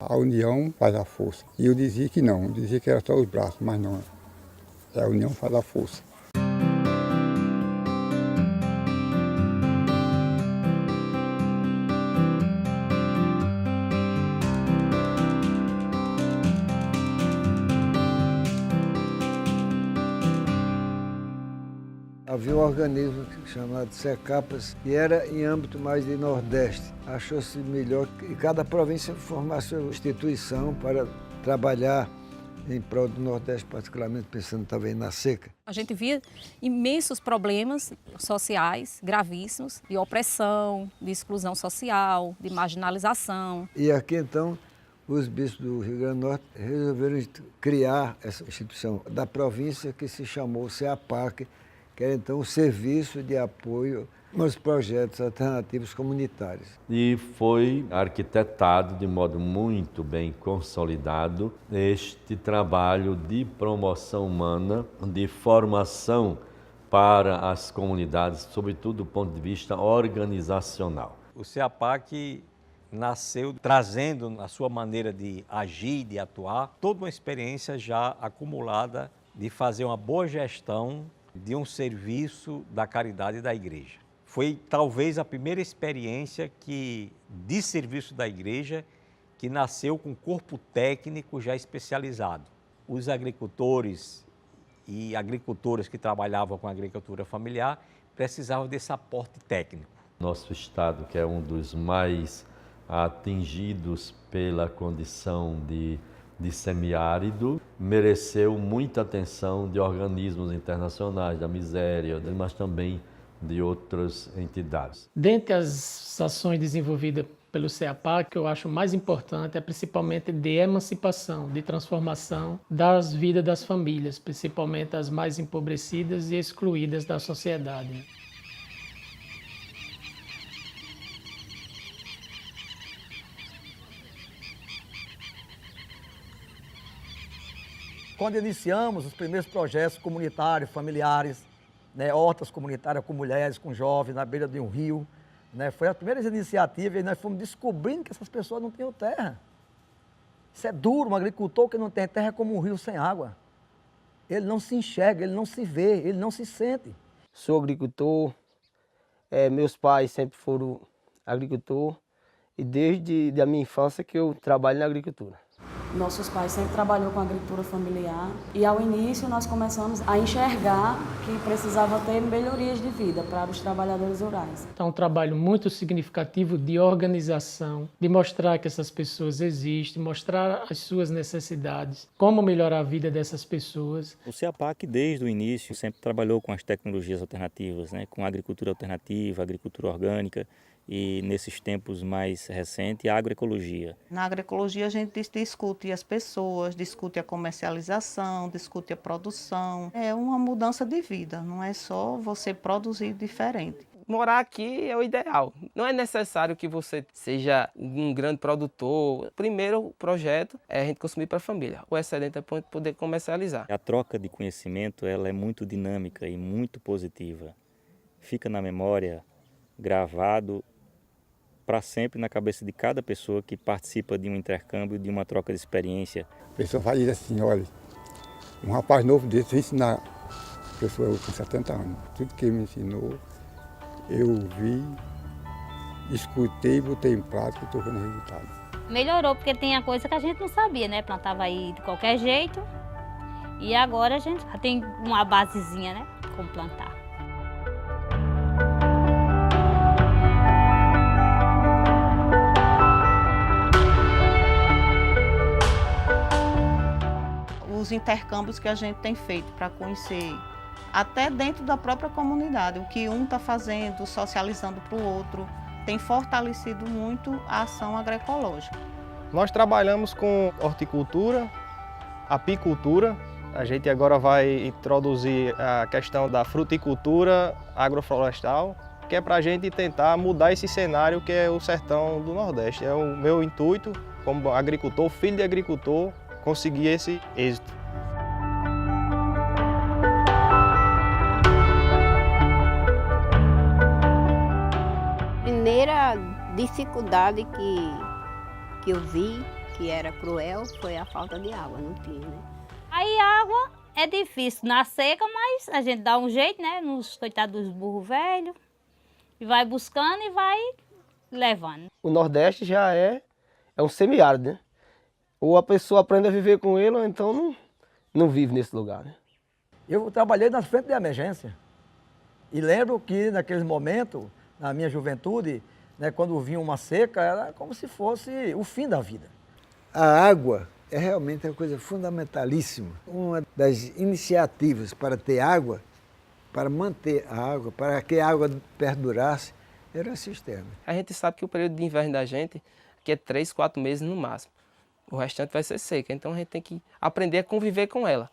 A união faz a força. E eu dizia que não, eu dizia que era só os braços, mas não. A união faz a força. Havia um organismo chamado SECAPAS, que era em âmbito mais de Nordeste. Achou-se melhor que cada província formasse sua instituição para trabalhar em prol do Nordeste, particularmente pensando também na seca. A gente via imensos problemas sociais gravíssimos, de opressão, de exclusão social, de marginalização. E aqui então, os bispos do Rio Grande do Norte resolveram criar essa instituição da província que se chamou SEAPAC, que era então o Serviço de Apoio aos Projetos Alternativos Comunitários. E foi arquitetado de modo muito bem consolidado este trabalho de promoção humana, de formação para as comunidades, sobretudo do ponto de vista organizacional. O SEAPAC nasceu trazendo na sua maneira de agir, de atuar, toda uma experiência já acumulada de fazer uma boa gestão de um serviço da caridade da igreja. Foi talvez a primeira experiência de serviço da igreja que nasceu com corpo técnico já especializado. Os agricultores e agricultoras que trabalhavam com a agricultura familiar precisavam desse aporte técnico. Nosso estado, que é um dos mais atingidos pela condição de semiárido, mereceu muita atenção de organismos internacionais, da Miséria, mas também de outras entidades. Dentre as ações desenvolvidas pelo SEAPAC, que eu acho mais importante é principalmente de emancipação, de transformação das vidas das famílias, principalmente as mais empobrecidas e excluídas da sociedade. Quando iniciamos os primeiros projetos comunitários, familiares, hortas comunitárias com mulheres, com jovens, na beira de um rio, foi a primeira iniciativa e nós fomos descobrindo que essas pessoas não tinham terra. Isso é duro, um agricultor que não tem terra é como um rio sem água. Ele não se enxerga, ele não se vê, ele não se sente. Sou agricultor, meus pais sempre foram agricultor e desde a minha infância que eu trabalho na agricultura. Nossos pais sempre trabalhou com agricultura familiar e ao início nós começamos a enxergar que precisava ter melhorias de vida para os trabalhadores rurais. Então, um trabalho muito significativo de organização, de mostrar que essas pessoas existem, mostrar as suas necessidades, como melhorar a vida dessas pessoas. O SEAPAC, desde o início, sempre trabalhou com as tecnologias alternativas, com a agricultura alternativa, a agricultura orgânica, e nesses tempos mais recentes, a agroecologia. Na agroecologia a gente discute as pessoas, discute a comercialização, discute a produção. É uma mudança de vida, não é só você produzir diferente. Morar aqui é o ideal. Não é necessário que você seja um grande produtor. Primeiro o projeto é a gente consumir para a família. O excedente é para poder comercializar. A troca de conhecimento ela é muito dinâmica e muito positiva. Fica na memória, gravado para sempre na cabeça de cada pessoa que participa de um intercâmbio, de uma troca de experiência. A pessoa vai dizer assim, olha, um rapaz novo desse vai ensinar, a pessoa com 70 anos, tudo que ele me ensinou, eu vi, escutei, botei em prática e estou vendo resultado. Melhorou porque tem a coisa que a gente não sabia, plantava aí de qualquer jeito e agora a gente já tem uma basezinha, como plantar. Os intercâmbios que a gente tem feito para conhecer, até dentro da própria comunidade, o que um está fazendo, socializando para o outro, tem fortalecido muito a ação agroecológica. Nós trabalhamos com horticultura, apicultura, a gente agora vai introduzir a questão da fruticultura agroflorestal, que é para a gente tentar mudar esse cenário que é o sertão do Nordeste. É o meu intuito, como agricultor, filho de agricultor, conseguir esse êxito. A primeira dificuldade que eu vi que era cruel foi a falta de água, não tinha, né? Aí a água é difícil na seca, mas a gente dá um jeito, né? Nos coitados dos burros velhos. E vai buscando e vai levando. O Nordeste já é um semiárido, né? Ou a pessoa aprende a viver com ele, ou então não vive nesse lugar, né? Eu trabalhei na frente de emergência. E lembro que naquele momento, na minha juventude, né, quando vinha uma seca, era como se fosse o fim da vida. A água é realmente uma coisa fundamentalíssima. Uma das iniciativas para ter água, para manter a água, para que a água perdurasse, era a cisterna. A gente sabe que o período de inverno da gente aqui é 3, 4 meses no máximo. O restante vai ser seca, então a gente tem que aprender a conviver com ela.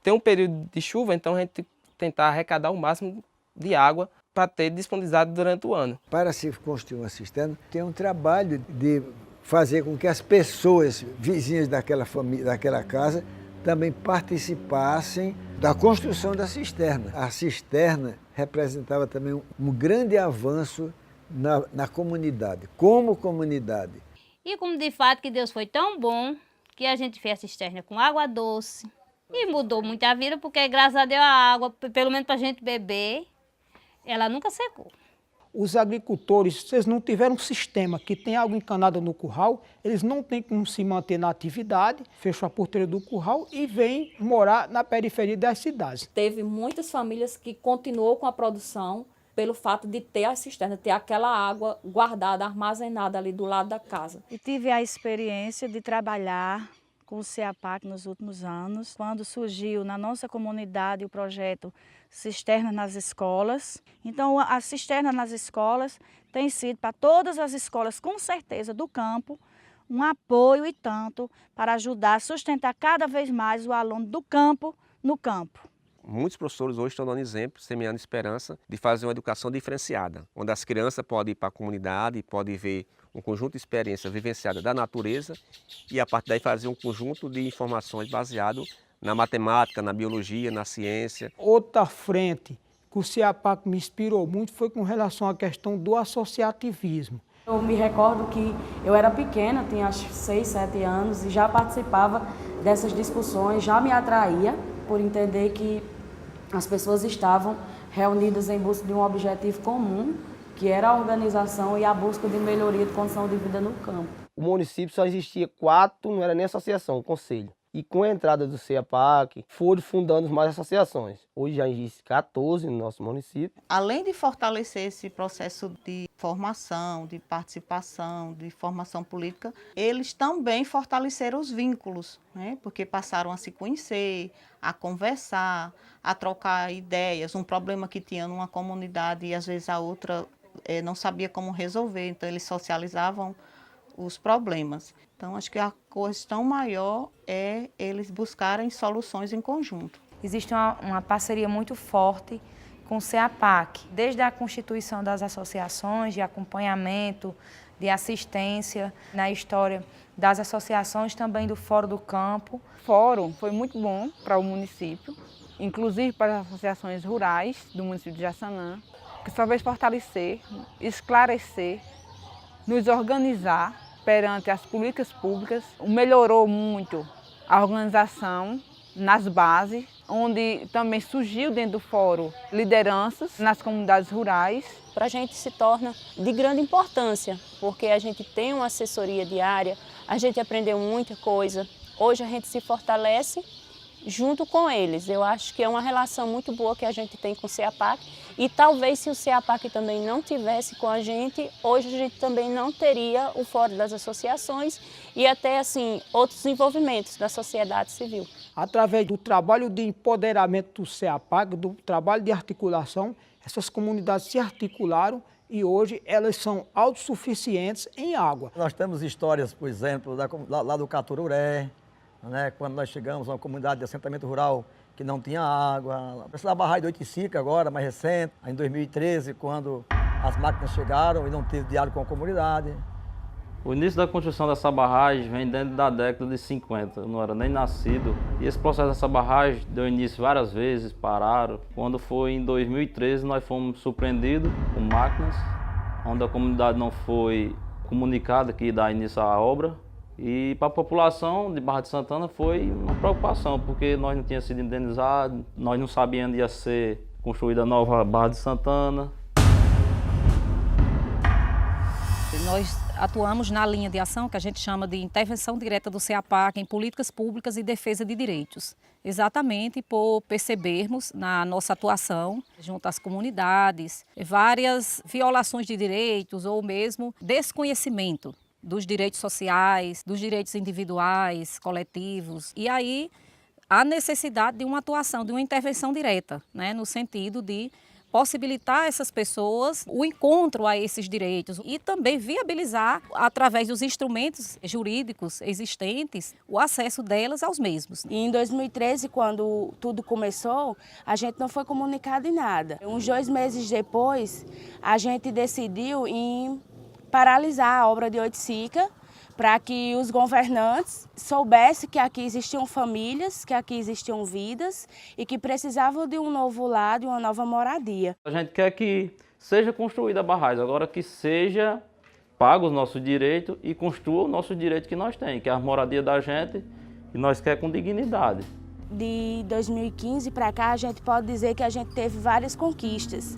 Tem um período de chuva, então a gente tem que tentar arrecadar o máximo de água para ter disponibilidade durante o ano. Para se construir uma cisterna, tem um trabalho de fazer com que as pessoas vizinhas daquela família, daquela casa, também participassem da construção da cisterna. A cisterna representava também um grande avanço na comunidade, como comunidade. E como de fato que Deus foi tão bom, que a gente fez a cisterna com água doce. E mudou muito a vida, porque graças a Deus a água, pelo menos para a gente beber, ela nunca secou. Os agricultores, se eles não tiverem um sistema que tem água encanada no curral, eles não têm como se manter na atividade, fecham a porteira do curral e vêm morar na periferia das cidades. Teve muitas famílias que continuou com a produção pelo fato de ter a cisterna, ter aquela água guardada, armazenada ali do lado da casa. E tive a experiência de trabalhar com o CEAPAC nos últimos anos, quando surgiu na nossa comunidade o projeto Cisterna nas Escolas. Então, a cisterna nas escolas tem sido para todas as escolas, com certeza, do campo, um apoio e tanto para ajudar a sustentar cada vez mais o aluno do campo no campo. Muitos professores hoje estão dando exemplo, semeando esperança de fazer uma educação diferenciada, onde as crianças podem ir para a comunidade, podem ver um conjunto de experiências vivenciadas da natureza e a partir daí fazer um conjunto de informações baseado na matemática, na biologia, na ciência. Outra frente que o CEAPAC me inspirou muito foi com relação à questão do associativismo. Eu me recordo que eu era pequena, tinha acho 6, 7 anos e já participava dessas discussões, já me atraía por entender que as pessoas estavam reunidas em busca de um objetivo comum, que era a organização e a busca de melhoria de condição de vida no campo. O município só existia 4, não era nem associação, o conselho. E com a entrada do CEAPAC, foram fundando mais associações. Hoje já existem 14 no nosso município. Além de fortalecer esse processo de formação, de participação, de formação política, eles também fortaleceram os vínculos, né? Porque passaram a se conhecer, a conversar, a trocar ideias. Um problema que tinha numa comunidade e às vezes a outra não sabia como resolver, então eles socializavam os problemas. Então, acho que a questão maior é eles buscarem soluções em conjunto. Existe uma parceria muito forte com o CEAPAC, desde a constituição das associações de acompanhamento, de assistência, na história das associações também do Fórum do Campo. O fórum foi muito bom para o município, inclusive para as associações rurais do município de Jaçanã, que só veio fortalecer, esclarecer, nos organizar perante as políticas públicas. Melhorou muito a organização nas bases, onde também surgiu dentro do fórum lideranças nas comunidades rurais. Para a gente se torna de grande importância, porque a gente tem uma assessoria diária, a gente aprendeu muita coisa. Hoje a gente se fortalece junto com eles. Eu acho que é uma relação muito boa que a gente tem com o CEAPAC e talvez se o CEAPAC também não tivesse com a gente, hoje a gente também não teria o Fórum das Associações e até assim outros desenvolvimentos da sociedade civil. Através do trabalho de empoderamento do CEAPAC, do trabalho de articulação, essas comunidades se articularam e hoje elas são autossuficientes em água. Nós temos histórias, por exemplo, lá do Catururé, né, quando nós chegamos a uma comunidade de assentamento rural que não tinha água. Essa barragem do Oiticica agora, mais recente, em 2013, quando as máquinas chegaram e não teve diálogo com a comunidade. O início da construção dessa barragem vem dentro da década de 50, eu não era nem nascido. E esse processo dessa barragem deu início várias vezes, pararam. Quando foi em 2013, nós fomos surpreendidos com máquinas, onde a comunidade não foi comunicada que ia dar início à obra. E para a população de Barra de Santana foi uma preocupação, porque nós não tínhamos sido indenizados, nós não sabíamos onde ia ser construída a nova Barra de Santana. Nós atuamos na linha de ação que a gente chama de intervenção direta do CEAPAC em políticas públicas e defesa de direitos. Exatamente por percebermos na nossa atuação junto às comunidades várias violações de direitos ou mesmo desconhecimento dos direitos sociais, dos direitos individuais, coletivos. E aí há necessidade de uma atuação, de uma intervenção direta, né, no sentido de possibilitar essas pessoas o encontro a esses direitos e também viabilizar, através dos instrumentos jurídicos existentes, o acesso delas aos mesmos. E em 2013, quando tudo começou, a gente não foi comunicado em nada. Uns 2 meses depois, a gente decidiu em paralisar a obra de Oiticica, para que os governantes soubessem que aqui existiam famílias, que aqui existiam vidas e que precisavam de um novo lar, de uma nova moradia. A gente quer que seja construída a barragem, agora que seja pago os nossos direitos e construa o nosso direito que nós temos, que é a moradia da gente, e nós queremos com dignidade. De 2015 para cá, a gente pode dizer que a gente teve várias conquistas.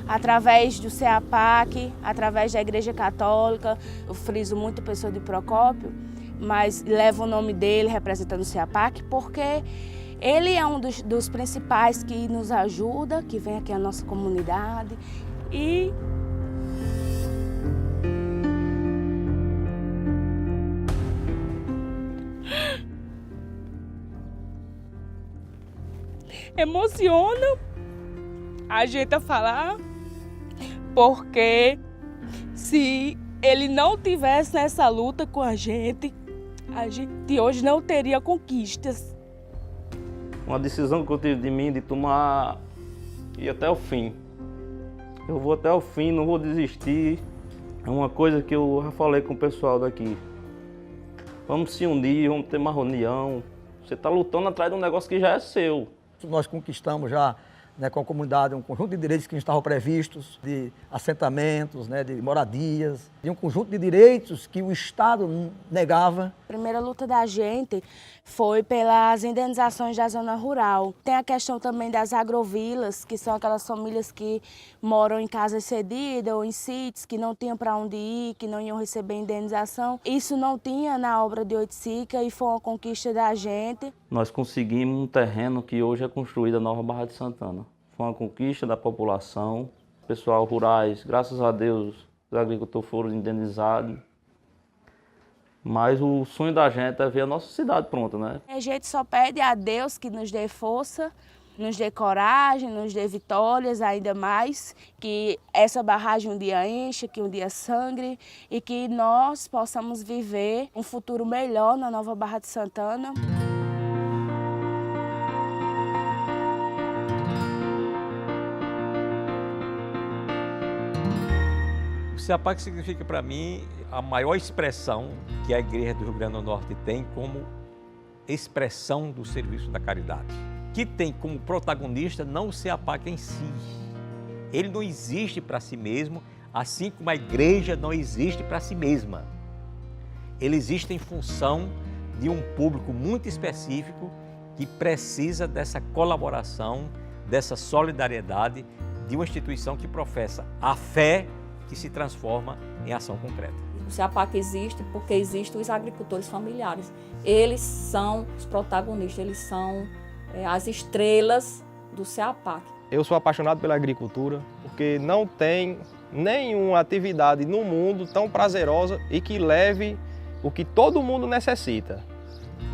Através do CEAPAC, através da Igreja Católica, eu friso muito a pessoa de Procópio, mas levo o nome dele representando o CEAPAC, porque ele é um dos principais que nos ajuda, que vem aqui à nossa comunidade e emociona a gente a falar, porque se ele não tivesse nessa luta com a gente hoje não teria conquistas. Uma decisão que eu tive de mim de tomar ir até o fim. Eu vou até o fim, não vou desistir. É uma coisa que eu já falei com o pessoal daqui. Vamos se unir, vamos ter uma reunião. Você está lutando atrás de um negócio que já é seu. Nós conquistamos já, né, com a comunidade, um conjunto de direitos que não estavam previstos, de assentamentos, né, de moradias, e um conjunto de direitos que o Estado negava. A primeira luta da gente foi pelas indenizações da zona rural. Tem a questão também das agrovilas, que são aquelas famílias que moram em casas cedidas ou em sítios, que não tinham para onde ir, que não iam receber indenização. Isso não tinha na obra de Oiticica e foi uma conquista da gente. Nós conseguimos um terreno que hoje é construído a nova Barra de Santana. Foi uma conquista da população, pessoal rurais, graças a Deus, os agricultores foram indenizados. Mas o sonho da gente é ver a nossa cidade pronta, né? A gente só pede a Deus que nos dê força, nos dê coragem, nos dê vitórias ainda mais, que essa barragem um dia encha, que um dia sangre e que nós possamos viver um futuro melhor na nova Barra de Santana. O CEAPAC significa para mim a maior expressão que a Igreja do Rio Grande do Norte tem como expressão do serviço da caridade, que tem como protagonista não o CEAPAC em si. Ele não existe para si mesmo, assim como a igreja não existe para si mesma. Ele existe em função de um público muito específico que precisa dessa colaboração, dessa solidariedade de uma instituição que professa a fé que se transforma em ação concreta. O CEAPAC existe porque existem os agricultores familiares. Eles são os protagonistas, eles são as estrelas do CEAPAC. Eu sou apaixonado pela agricultura porque não tem nenhuma atividade no mundo tão prazerosa e que leve o que todo mundo necessita.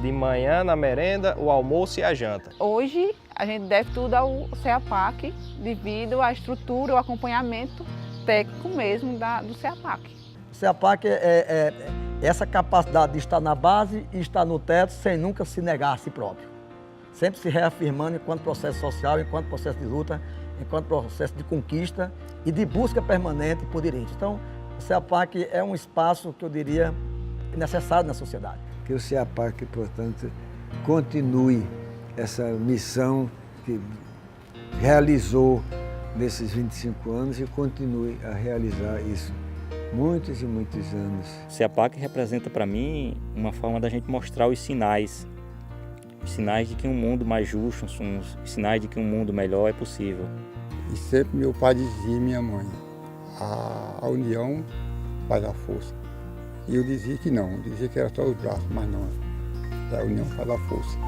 De manhã, na merenda, o almoço e a janta. Hoje, a gente deve tudo ao CEAPAC devido à estrutura, ao acompanhamento técnico mesmo do CEAPAC. O CEAPAC é essa capacidade de estar na base e estar no teto sem nunca se negar a si próprio. Sempre se reafirmando enquanto processo social, enquanto processo de luta, enquanto processo de conquista e de busca permanente por direitos. Então, o CEAPAC é um espaço que eu diria necessário na sociedade. Que o CEAPAC, portanto, continue essa missão que realizou nesses 25 anos e continue a realizar isso Muitos e muitos anos. O CEAPAC representa para mim uma forma da gente mostrar os sinais de que um mundo mais justo, os sinais de que um mundo melhor é possível. E sempre meu pai dizia e minha mãe, a união faz a força. E eu dizia que não, eu dizia que era só os braços, mas não, a união faz a força.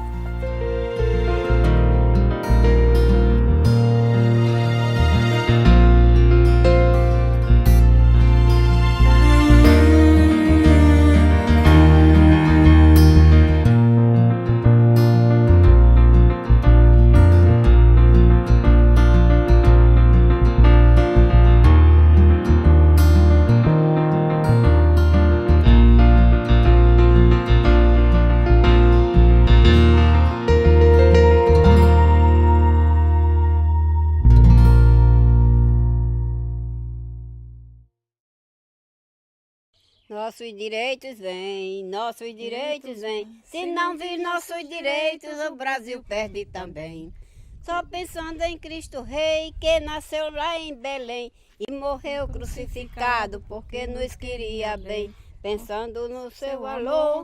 Nossos direitos vêm, nossos direitos vêm. Se não vir nossos direitos, o Brasil perde também. Só pensando em Cristo Rei, que nasceu lá em Belém e morreu crucificado porque nos queria bem. Pensando no seu valor,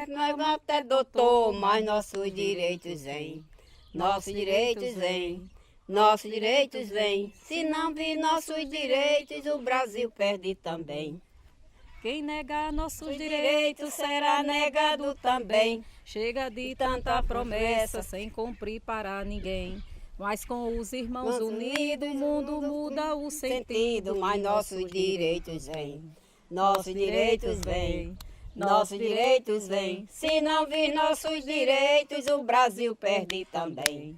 nós até doutor, mas nossos direitos vêm. Nossos direitos vêm, nossos direitos vêm. Se não vir nossos direitos, o Brasil perde também. Quem negar nossos direitos será negado também. Chega de tanta promessa sem cumprir para ninguém. Mas com os irmãos unidos, o mundo muda o sentido. Mas nossos direitos vêm, nossos direitos vêm, nossos direitos vêm. Se não vir nossos direitos, o Brasil perde também.